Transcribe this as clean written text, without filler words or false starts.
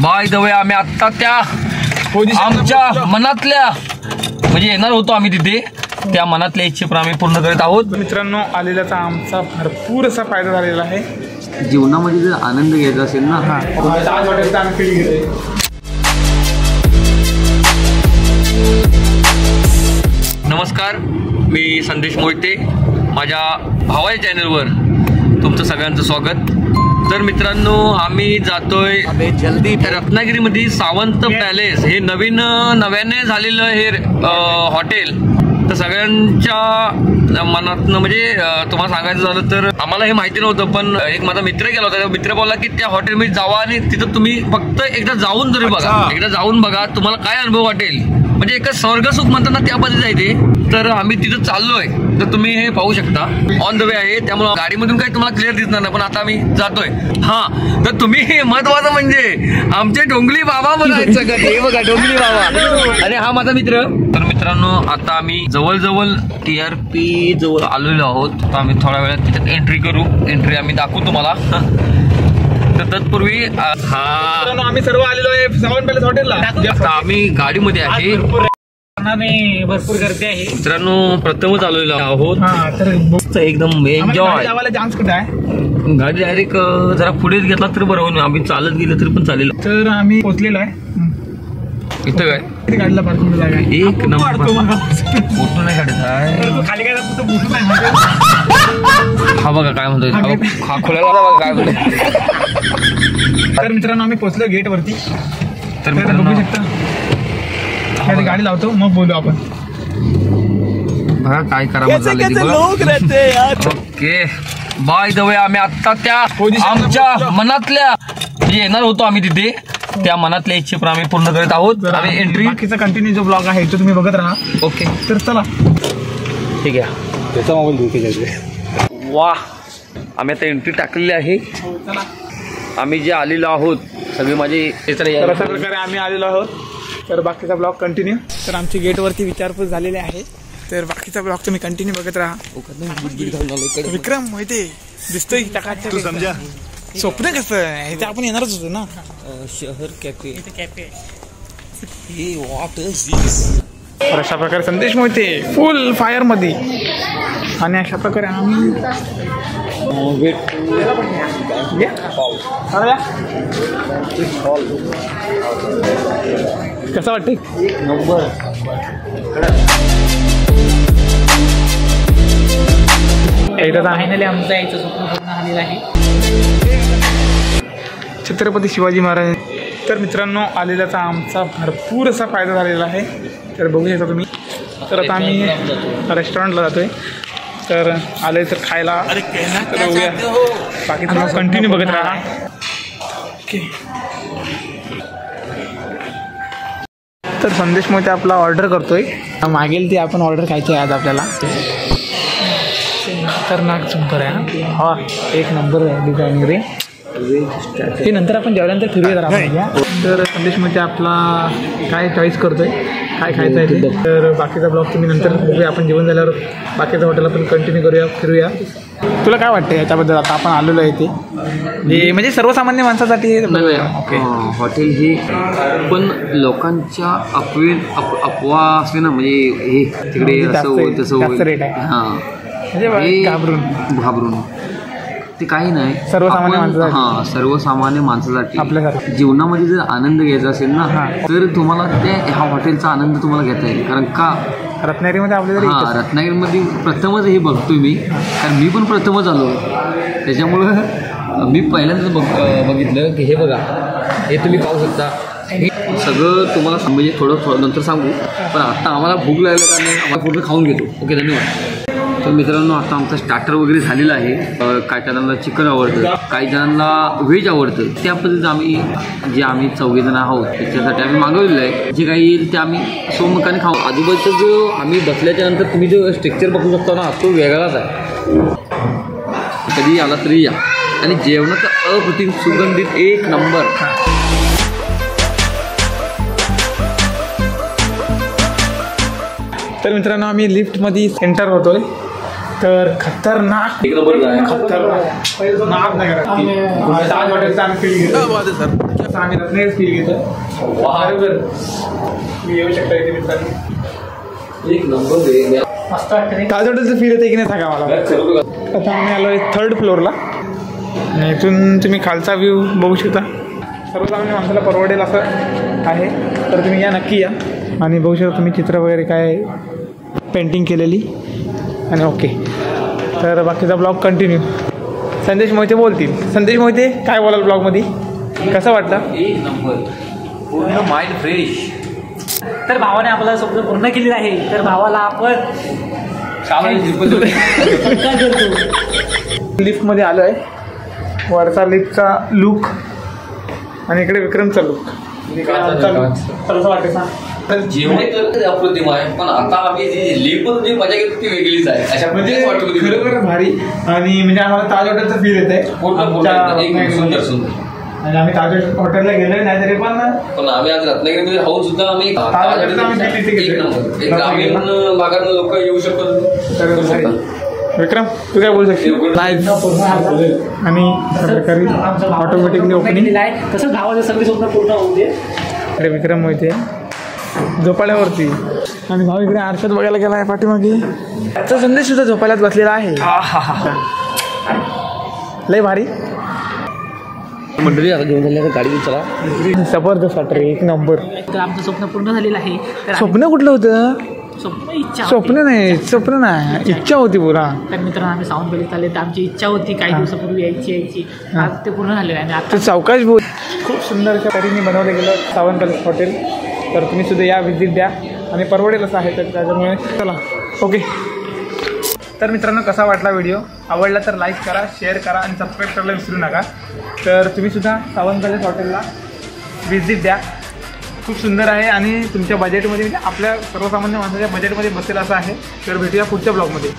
By the way आम्ही आत्ता त्या आमच्या मनातल्या म्हणजे येणार होतो आम्ही तिथे, त्या मनातल्या इच्छे पण आम्ही पूर्ण करत आहोत. मित्रांनो, आलेल्याचा आमचा भरपूर असा फायदा झालेला आहे. जीवनामध्ये जर आनंद घ्यायचा असेल ना, नमस्कार, मी संदेश मोहिते. माझ्या भावाच्या चॅनलवर तुमचं सगळ्यांचं स्वागत. तर मित्रांनो, आम्ही जातोय जल्दी रत्नागिरीमध्ये सावंत पॅलेस, हे नव्याने झालेलं हे हॉटेल. तर सगळ्यांच्या मनातनं म्हणजे तुम्हाला सांगायचं झालं तर आम्हाला हे माहिती नव्हतं, पण एक माझा मित्र गेला होता. मित्र बोलला की त्या हॉटेलमध्ये जावा आणि तिथं तुम्ही फक्त एकदा जाऊन तरी बघा, एकदा जाऊन बघा, तुम्हाला काय अनुभव वाटेल. म्हणजे एक स्वर्गसुख म्हणतात ना, त्या पद्धती जायचे. तर आम्ही तिथं चाललोय, तर तुम्ही हे पाहू शकता ऑन द वे आहे, त्यामुळे गाडीमधून काही तुम्हाला क्लिअर दिसणार नाही, पण आता आम्ही जातोय. हा, तर तुम्ही महत्वाचं म्हणजे आमचे डोंगली बाबा बघायचं का, हे बघा डोंगली बाबा आणि हा माझा मित्र. तर मित्रांनो, आता आम्ही जवळजवळ TRP जवळ आलेलो आहोत. तर आम्ही थोड्या वेळात त्याच्यात एंट्री करू. एंट्री आम्ही दाखवू तुम्हाला. तर तत्पूर्वी आम्ही सर्व आलेलो आहे सावंत पॅलेस हॉटेलला. आता आम्ही गाडीमध्ये आहे, भरपूर गर्दी आहे. मित्रांनो, प्रथमच आलेलो आहोत. तर एकदम एन्जॉय. डान्स कुठे आहे? गाडी डायरेक्ट जरा पुढेच घेतला तर बरं होईल, आम्ही चालत गेलो तरी पण चालेल. तर आम्ही पोहोचलेलो आहे. इथं काय गाडीला पार्किंग जागा आहे. एक नंबर. फोटो नाही काढायचा आहे. खाली काय हा बघा काय म्हणतोय, हा खोलायला बघा काय म्हणतोय. तर मित्रांनो, आम्ही पोहोचलो गेट वरती. तर बघू शकता, गाडी लावतो मग बोलू आपण. बघा काय करावं झालं. ओके, बाय द वे आम्ही आत्ता त्या आमच्या मनातल्या म्हणजे येणार होतो आम्ही तिथे, त्या मनातल्या इच्छे पण आम्ही पूर्ण करत आहोत. आम्ही एंट्री बाकीचा कंटिन्यू जो ब्लॉग आहे तो तुम्ही बघत राहा. ओके, तर चला. ठीक आहे. त्याचा मोबाईल वा, आम्ही आता एंट्री टाकलेली आहे. आम्ही जे आलेलो आहोत सगळे माझे अशा प्रकारे आम्ही आलेलो आहोत. तर बाकीचा ब्लॉग कंटिन्यू. तर आमची गेटवरती विचारपूस झालेली आहे. तर बाकीचा ब्लॉग तुम्ही कंटिन्यू बघत राहा. विक्रम मोहिते दिसतोय तू समजा. स्वप्न कसं आहे, आपण येणारच होतो ना. शहर कॅफे. तर अशा प्रकारे संदेश मोहिते फुल फायर मध्ये. आणि अशा प्रकारे आम्ही कसं वाटतंय? नंबर. एकदा फायनली आमचं यायचं स्वप्न पूर्ण झालेलं आहे. छत्रपती शिवाजी महाराज. तर मित्रांनो, आलेल्याचा आमचा भरपूर असा फायदा झालेला आहे. तर बघू शकता तुम्ही. तर आता आम्ही रेस्टॉरंटला जातोय. तर आले तर खायला. तर बघूया, बाकी तुम्हाला कंटिन्यू बघत राहा. ओके. तर संदेश मोहिते आपला ऑर्डर करतोय. मागेल ती आपण ऑर्डर खायची आहे आज आपल्याला. खतरनाक सुंदर आहे. हा, एक नंबर आहे डिझाईन वगैरे. ते नंतर आपण जेवल्यानंतर फिरूया जरा. तर संदेश मोहिते आपला काय चॉईस करतोय, काय खायचं आहे ते. तर बाकीचा ब्लॉग तुम्ही नंतर बघूया. आपण जेवण झाल्यावर बाकीचं हॉटेल आपण कंटिन्यू करूया, फिरूया. तुला काय वाटतं याच्याबद्दल? आता आपण आलेलो आहे ते म्हणजे सर्वसामान्य माणसासाठी. ओके, हॉटेल ही पण लोकांच्या अफवा असले ना, म्हणजे हे तिकडे असं होईल तसं होईल. हां, घाबरून ते काही नाही. सर्वसामान्य माणसासाठी आपल्यासाठी जीवनामध्ये जर आनंद घ्यायचा असेल ना, तर तुम्हाला ह्या हॉटेलचा आनंद तुम्हाला घेता येईल. कारण का रत्नागिरीमध्ये आपल्याला रत्नागिरीमध्ये प्रथमच हे बघतोय मी, कारण मी पण प्रथमच आलो. त्याच्यामुळं मी पहिल्यांदाच बघितलं की हे बघा, हे तुम्ही पाहू शकता. हे सगळं तुम्हाला म्हणजे थोडं नंतर सांगू, पण आता आम्हाला भूक लागलं का नाही, आम्हाला पूर्ण खाऊन घेतो. ओके, धन्यवाद. तर मित्रांनो, आता आमचा स्टार्टर वगैरे झालेला आहे. काही जणांना चिकन आवडतं, काही जणांना व्हेज आवडतं. त्या पद्धतीनं जे आम्ही 4 जण आहोत त्याच्यासाठी आम्ही मागवलेलं आहे. जे काही येईल ते आम्ही सोमकाने खाऊ. आजूबाजूचा जो आम्ही बसल्याच्या नंतर तुम्ही जो स्ट्रक्चर बघू शकता ना, तो वेगळाच आहे. कधी आला तरी या. आणि जेवणाचा अप्रतिम सुगंधित एक नंबर. तर मित्रांनो, आम्ही लिफ्टमध्ये एंटर होतोय. तर खतरनाक खतरनाक तसं आम्ही रत्नागिरी फील घेतो. बरोबर तुम्ही येऊ शकता इथे मित्रांनो. एक नंबर मस्त वाटतं. ताज हॉटेलचं फील येते की नाही सांगा मला. आता आम्ही आलो आहे 3rd फ्लोअरला आणि इथून तुम्ही खालचा व्ह्यू बघू शकता. सर्वसामान्य माणसाला परवडेल असं आहे, तर तुम्ही या नक्की या आणि बघू शकता तुम्ही चित्र वगैरे काय पेंटिंग केलेली. आणि ओके, तर बाकीचा ब्लॉग कंटिन्यू. संदेश मोहिते बोलतील. संदेश मोहिते काय बोलाल ब्लॉगमध्ये, कसं वाटलं? एक नंबर, पूर्ण माइंड फ्रेश. तर भावाने आपला स्वप्न पूर्ण केलेलं आहे, तर भावाला आपण लिफ्टमध्ये आलो आहे. वरचा लिफ्टचा लुक आणि इकडे विक्रमचा लुक. कसं वाटतं सांग? तर जेवढे तर अप्रतिम आहे, पण आता आम्ही जी लिफ्टमधून जी मजा घेतो ती वेगळीच आहे. अशा म्हणजे खरोखर भारी. आणि म्हणजे आम्हाला ताज हॉटेलचं फील येत आहे. सुंदर सुंदर. आणि आम्ही ताज हॉटेलला गेलोय नाही तरी पण आम्ही आज रत्नागिरीमध्ये राहून सुद्धा आम्ही ग्रामीण भागात लोक येऊ शकतो. विक्रम तू काय बोलू शकतो? आणि ऑटोमॅटिकली ओपनिंग आहे. कसं भावाचं सगळे स्वप्न पूर्ण होऊ दे. इकडे विक्रम मोहिते झोपाळ्यावरती आणि भाऊ इकडे आरशात बघायला गेला आहे पाठीमागे. त्याचा संदेश सुद्धा झोपायलाच बसलेला आहे. लय भारी मंडळी. आता घेऊन झाल्या गाडी चला. जबरदस्त वाटतं, एक नंबर. तर आमचं स्वप्न पूर्ण झालेलं आहे. तर स्वप्न कुठलं होतं? इच्छा स्वप्न नाही, इच्छा होती पुरा. तर मित्रांनो आम्ही साऊंड पहिले चालले, तर आमची इच्छा होती काही दिवसापूर्वी यायची. आज ते पूर्ण झालेलं आहे. आणि आता चौकाश बोल. खूप सुंदर अशा तऱ्हेने बनवलं गेलं सावंत पॅलेस हॉटेल. तर तुम्ही सुद्धा या विजिट द्या आणि परवडेल असं आहे. तर त्याच्यामुळे चला ओके. तर मित्रांनो कसा वाटला व्हिडिओ? आवडला तर लाईक करा, शेअर करा आणि सबस्क्राईब करायला विसरू नका. तर तुम्ही सुद्धा सावंत पॅलेस हॉटेलला विजिट द्या. खूप सुंदर आहे आणि तुमच्या बजेटमध्ये म्हणजे आपल्या सर्वसामान्य माणसाच्या बजेटमध्ये बसेल असं आहे. तर भेटूया पुढच्या ब्लॉगमध्ये.